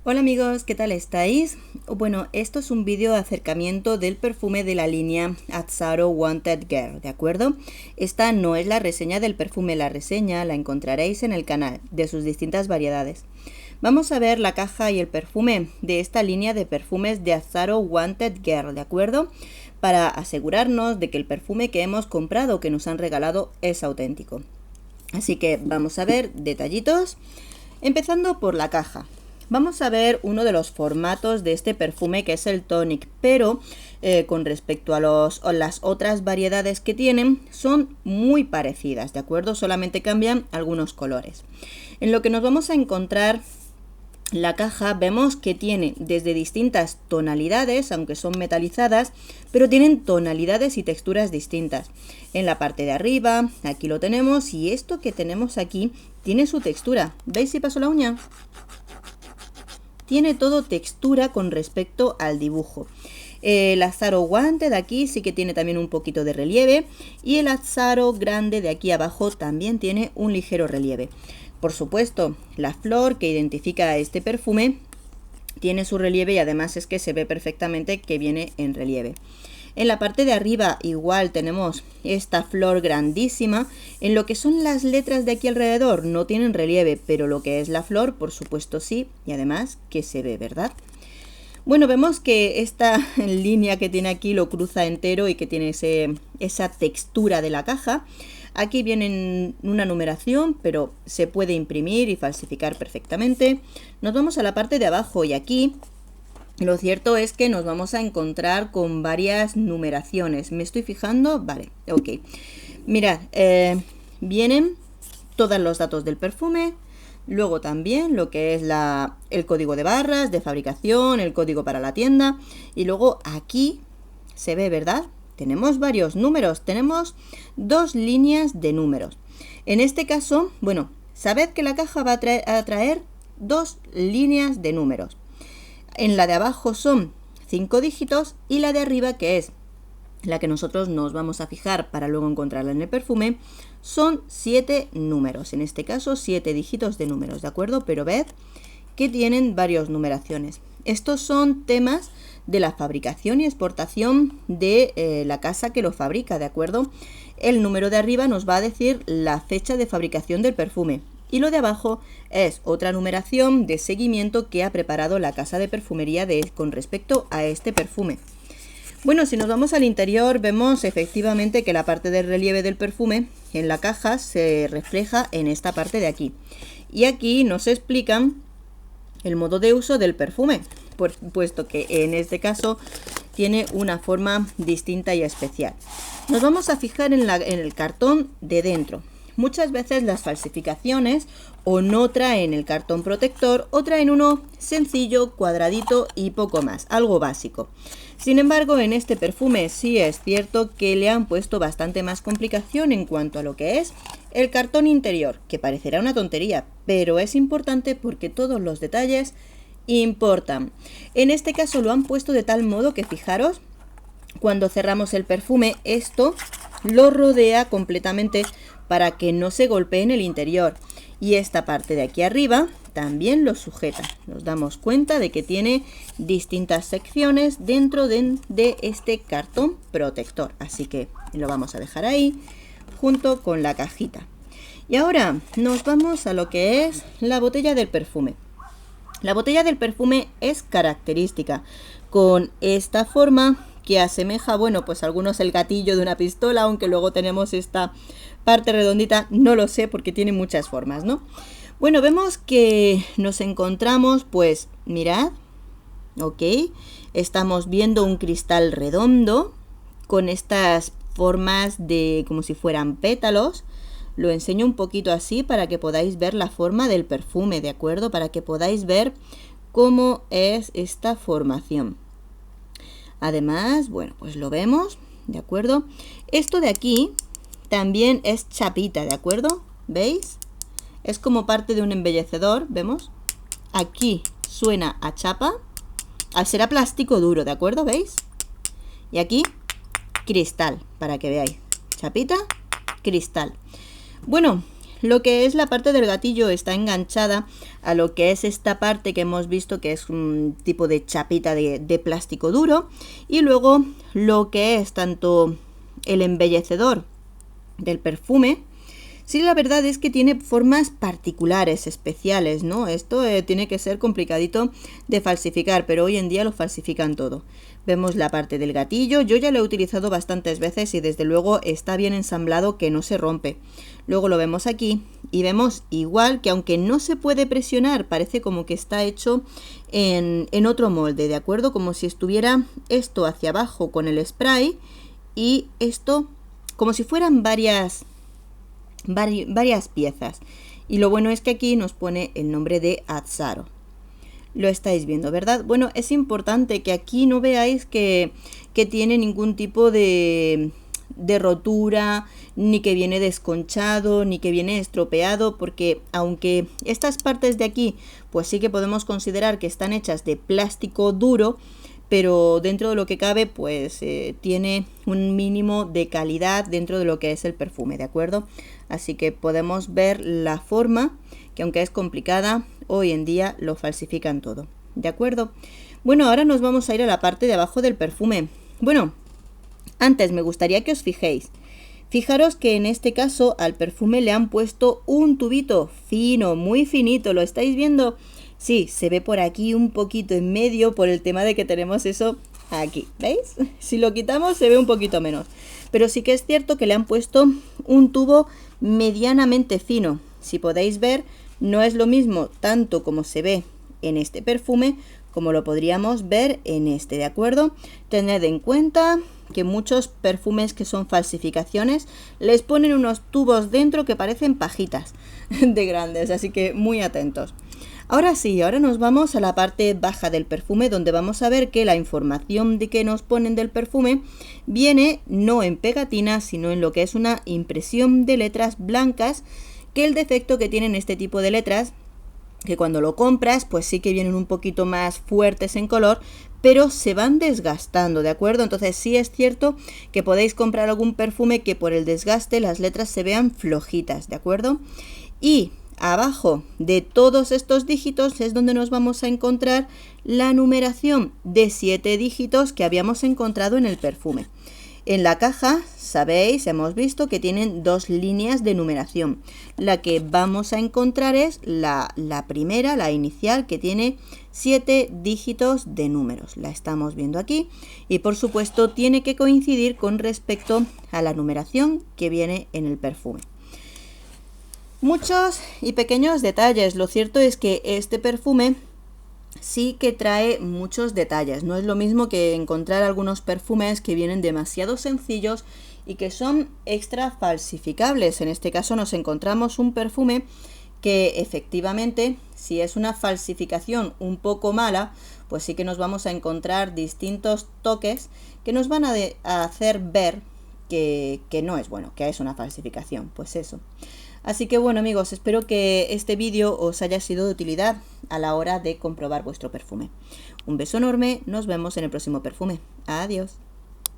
Hola amigos, ¿qué tal estáis? Bueno, esto es un vídeo de acercamiento del perfume de la línea Azzaro Wanted Girl, ¿de acuerdo? Esta no es la reseña del perfume, la reseña la encontraréis en el canal, de sus distintas variedades. Vamos a ver la caja y el perfume de esta línea de perfumes de Azzaro Wanted Girl, ¿de acuerdo? Para asegurarnos de que el perfume que hemos comprado, que nos han regalado, es auténtico. Así que vamos a ver detallitos, empezando por la caja. Vamos a ver uno de los formatos de este perfume, que es el tonic, pero con respecto a las otras variedades que tienen, son muy parecidas, ¿de acuerdo? Solamente cambian algunos colores. En lo que nos vamos a encontrar la caja, vemos que tiene desde distintas tonalidades, aunque son metalizadas, pero tienen tonalidades y texturas distintas. En la parte de arriba, aquí lo tenemos, y esto que tenemos aquí tiene su textura. ¿Veis si paso la uña? Tiene todo textura con respecto al dibujo. El Azzaro Wanted de aquí sí que tiene también un poquito de relieve, y el Azzaro grande de aquí abajo también tiene un ligero relieve. Por supuesto, la flor que identifica a este perfume tiene su relieve, y además es que se ve perfectamente que viene en relieve. En la parte de arriba igual tenemos esta flor grandísima. En lo que son las letras de aquí alrededor no tienen relieve, pero lo que es la flor, por supuesto sí, y además que se ve, ¿verdad? Bueno, vemos que esta línea que tiene aquí lo cruza entero y que tiene esa textura de la caja. Aquí viene una numeración, pero se puede imprimir y falsificar perfectamente. Nos vamos a la parte de abajo, y aquí lo cierto es que nos vamos a encontrar con varias numeraciones. ¿Me estoy fijando? Vale, ok. Mirad, vienen todos los datos del perfume. Luego también lo que es el código de barras, de fabricación, el código para la tienda. Y luego aquí se ve, ¿verdad? Tenemos varios números, tenemos dos líneas de números. En este caso, bueno, sabed que la caja va a traer dos líneas de números. En la de abajo son 5 dígitos, y la de arriba, que es la que nosotros nos vamos a fijar para luego encontrarla en el perfume, son 7 números. En este caso 7 dígitos de números, ¿de acuerdo? Pero ved que tienen varias numeraciones. Estos son temas de la fabricación y exportación de la casa que lo fabrica, ¿de acuerdo? El número de arriba nos va a decir la fecha de fabricación del perfume, y lo de abajo es otra numeración de seguimiento que ha preparado la casa de perfumería con respecto a este perfume. Bueno, si nos vamos al interior, vemos efectivamente que la parte del relieve del perfume en la caja se refleja en esta parte de aquí. Y aquí nos explican el modo de uso del perfume, puesto que en este caso tiene una forma distinta y especial. Nos vamos a fijar en el cartón de dentro. Muchas veces las falsificaciones o no traen el cartón protector, o traen uno sencillo, cuadradito y poco más, algo básico. Sin embargo, en este perfume sí es cierto que le han puesto bastante más complicación en cuanto a lo que es el cartón interior, que parecerá una tontería, pero es importante porque todos los detalles importan. En este caso lo han puesto de tal modo que, fijaros, cuando cerramos el perfume, esto lo rodea completamente para que no se golpee en el interior, y esta parte de aquí arriba también lo sujeta. Nos damos cuenta de que tiene distintas secciones dentro de este cartón protector, así que lo vamos a dejar ahí junto con la cajita. Y ahora nos vamos a lo que es la botella del perfume. La botella del perfume es característica, con esta forma que asemeja, bueno, pues algunos el gatillo de una pistola, aunque luego tenemos esta parte redondita, no lo sé porque tiene muchas formas, ¿no? Bueno, vemos que nos encontramos, pues, mirad, ok, estamos viendo un cristal redondo con estas formas de como si fueran pétalos. Lo enseño un poquito así para que podáis ver la forma del perfume, ¿de acuerdo? Para que podáis ver cómo es esta formación. Además, bueno, pues lo vemos, ¿de acuerdo? Esto de aquí también es chapita, ¿de acuerdo? ¿Veis? Es como parte de un embellecedor, ¿vemos? Aquí suena a chapa, será plástico duro, ¿de acuerdo? ¿Veis? Y aquí, cristal, para que veáis. Chapita, cristal. Bueno, lo que es la parte del gatillo está enganchada a lo que es esta parte que hemos visto, que es un tipo de chapita de plástico duro, y luego lo que es tanto el embellecedor del perfume. Sí, la verdad es que tiene formas particulares, especiales, ¿no? Esto tiene que ser complicadito de falsificar, pero hoy en día lo falsifican todo. Vemos la parte del gatillo, yo ya lo he utilizado bastantes veces y desde luego está bien ensamblado, que no se rompe. Luego lo vemos aquí y vemos igual que aunque no se puede presionar, parece como que está hecho en otro molde, ¿de acuerdo? Como si estuviera esto hacia abajo con el spray y esto como si fueran varias piezas. Y lo bueno es que aquí nos pone el nombre de Azzaro. Lo estáis viendo, ¿verdad? Bueno, es importante que aquí no veáis que tiene ningún tipo de rotura, ni que viene desconchado, ni que viene estropeado, porque aunque estas partes de aquí pues sí que podemos considerar que están hechas de plástico duro, pero dentro de lo que cabe pues tiene un mínimo de calidad dentro de lo que es el perfume, ¿de acuerdo? Así que podemos ver la forma, que aunque es complicada, hoy en día lo falsifican todo, ¿de acuerdo? Bueno, ahora nos vamos a ir a la parte de abajo del perfume. Bueno, antes me gustaría que os fijéis. Fijaros que en este caso al perfume le han puesto un tubito fino, muy finito, ¿lo estáis viendo? Sí, se ve por aquí un poquito en medio por el tema de que tenemos eso aquí, ¿veis? Si lo quitamos se ve un poquito menos, pero sí que es cierto que le han puesto un tubo medianamente fino. Si podéis ver, no es lo mismo tanto como se ve en este perfume como lo podríamos ver en este, ¿de acuerdo? Tened en cuenta que muchos perfumes que son falsificaciones les ponen unos tubos dentro que parecen pajitas de grandes, así que muy atentos. Ahora sí, ahora nos vamos a la parte baja del perfume, donde vamos a ver que la información de que nos ponen del perfume viene no en pegatina, sino en lo que es una impresión de letras blancas, que el defecto que tienen este tipo de letras, que cuando lo compras pues sí que vienen un poquito más fuertes en color, pero se van desgastando, ¿de acuerdo? Entonces sí es cierto que podéis comprar algún perfume que por el desgaste las letras se vean flojitas, ¿de acuerdo? Y abajo de todos estos dígitos es donde nos vamos a encontrar la numeración de 7 dígitos que habíamos encontrado en el perfume. En la caja, sabéis, hemos visto que tienen 2 líneas de numeración. La que vamos a encontrar es la primera, la inicial, que tiene 7 dígitos de números. La estamos viendo aquí y por supuesto tiene que coincidir con respecto a la numeración que viene en el perfume. Muchos y pequeños detalles. Lo cierto es que este perfume sí que trae muchos detalles. No es lo mismo que encontrar algunos perfumes que vienen demasiado sencillos y que son extra falsificables. En este caso nos encontramos un perfume que efectivamente, si es una falsificación un poco mala, pues sí que nos vamos a encontrar distintos toques que nos van a hacer ver que no es bueno, que es una falsificación. Pues eso. Así que bueno amigos, espero que este vídeo os haya sido de utilidad a la hora de comprobar vuestro perfume. Un beso enorme, nos vemos en el próximo perfume. Adiós.